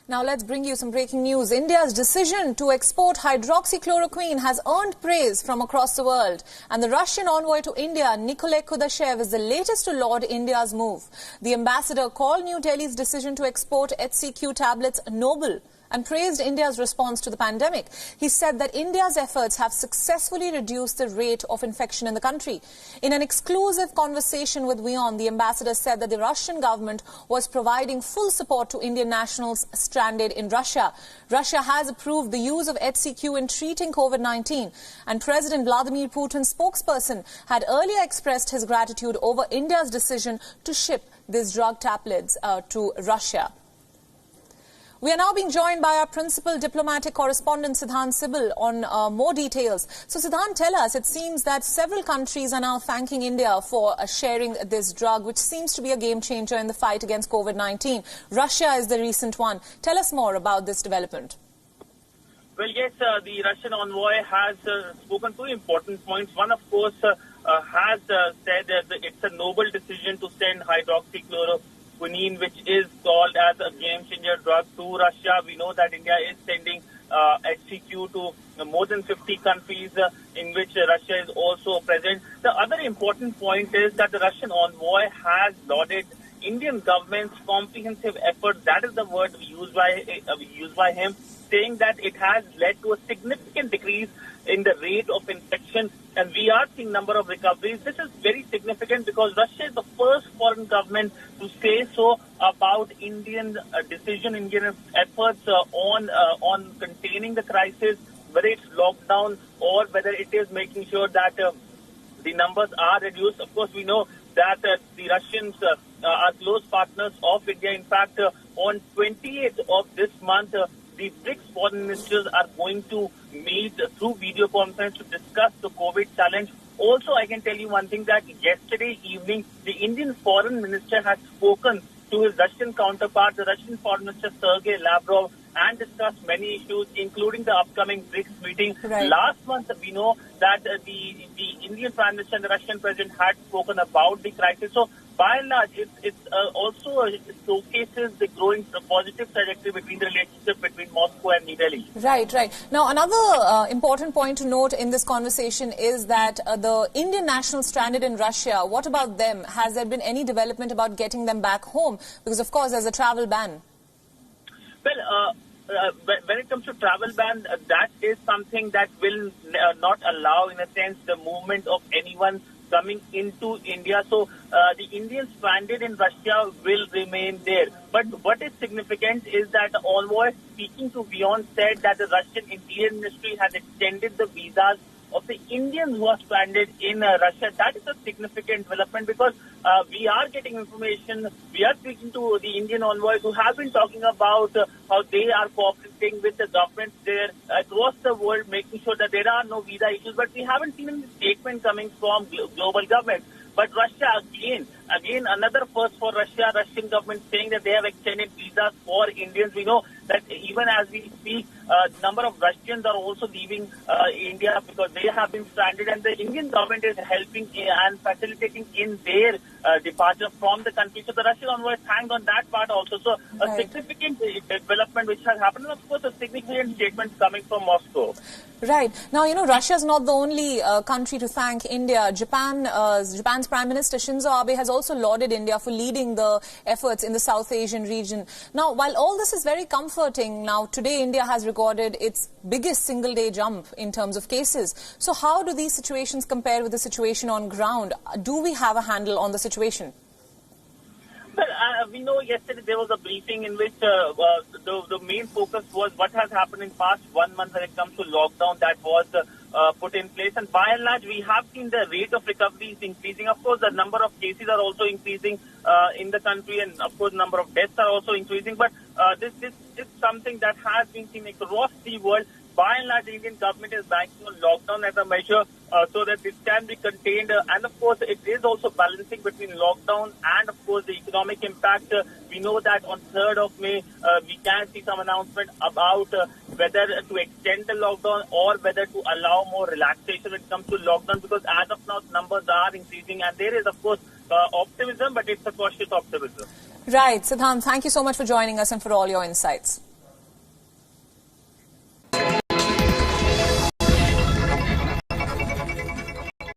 Now let's bring you some breaking news. India's decision to export hydroxychloroquine has earned praise from across the world. And the Russian envoy to India, Nikolay Kudashev, is the latest to laud India's move. The ambassador called New Delhi's decision to export HCQ tablets Nobel and praised India's response to the pandemic. He said that India's efforts have successfully reduced the rate of infection in the country. In an exclusive conversation with WION, the ambassador said that the Russian government was providing full support to Indian nationals stranded in Russia. Russia has approved the use of HCQ in treating COVID-19, and President Vladimir Putin's spokesperson had earlier expressed his gratitude over India's decision to ship these drug tablets to Russia. We are now being joined by our principal diplomatic correspondent, Siddhant Sibal, on more details. So, Siddhant, tell us, it seems that several countries are now thanking India for sharing this drug, which seems to be a game changer in the fight against COVID-19. Russia is the recent one. Tell us more about this development. Well, yes, the Russian envoy has spoken two important points. One, of course, has said that it's a noble decision to send hydroxychloroquine, which is called as a game-changer drug, to Russia. We know that India is sending HCQ to more than 50 countries in which Russia is also present. The other important point is that the Russian envoy has lauded Indian government's comprehensive effort. That is the word used by him, saying that it has led to a significant decrease in the rate of infection, and we are seeing number of recoveries. This is very significant because Russia is the first foreign government to say so about Indian Indian efforts on containing the crisis, whether it's lockdown or whether it is making sure that the numbers are reduced. Of course, we know that the Russians are close partners of India. In fact, on 28th of this month, the BRICS foreign ministers are going to meet through video conference to discuss the COVID challenge. Also, I can tell you one thing, that yesterday evening, the Indian foreign minister has spoken to his Russian counterpart, the Russian foreign minister Sergei Lavrov, and discussed many issues, including the upcoming BRICS meeting. Right. Last month, we know that the Indian Prime Minister and the Russian President had spoken about the crisis. So, by and large, it also showcases the growing positive trajectory between the relationship between Moscow and New Delhi. Right, right. Now, another important point to note in this conversation is that the Indian nationals stranded in Russia, what about them? Has there been any development about getting them back home? Because, of course, there's a travel ban. Well, when it comes to travel ban, that is something that will not allow, in a sense, the movement of anyone coming into India. So the Indians stranded in Russia will remain there. But what is significant is that the envoy speaking to WION said that the Russian Interior Ministry has extended the visas of the Indians who are stranded in Russia. That is a significant development because we are getting information. We are speaking to the Indian envoys who have been talking about how they are cooperating with the governments there across the world, making sure that there are no visa issues. But we haven't seen any statement coming from global governments. But Russia, again, another first for Russia, Russian government saying that they have extended visas for Indians. We know that even as we speak, number of Russians are also leaving India because they have been stranded, and the Indian government is helping and facilitating in their departure from the country. So the Russian envoy thanked on that part also. So a significant development which has happened, and of course a significant statement coming from Moscow. Right. Now, you know, Russia is not the only country to thank India. Japan's Prime Minister Shinzo Abe has also lauded India for leading the efforts in the South Asian region. Now, while all this is very comforting, now today India has recorded its biggest single-day jump in terms of cases. So how do these situations compare with the situation on ground? Do we have a handle on the situation? Well, we know yesterday there was a briefing in which the main focus was what has happened in past 1 month when it comes to lockdown that was put in place. And by and large, we have seen the rate of recovery is increasing. Of course, the number of cases are also increasing in the country, and of course, number of deaths are also increasing. But this is something that has been seen across the world. By and large, the Indian government is banking on lockdown as a measure so that this can be contained. And of course, it is also balancing between lockdown and, of course, the economic impact. We know that on 3rd of May, we can see some announcement about whether to extend the lockdown or whether to allow more relaxation when it comes to lockdown, because as of now, numbers are increasing. And there is, of course, optimism, but it's a cautious optimism. Right. Siddhant, thank you so much for joining us and for all your insights.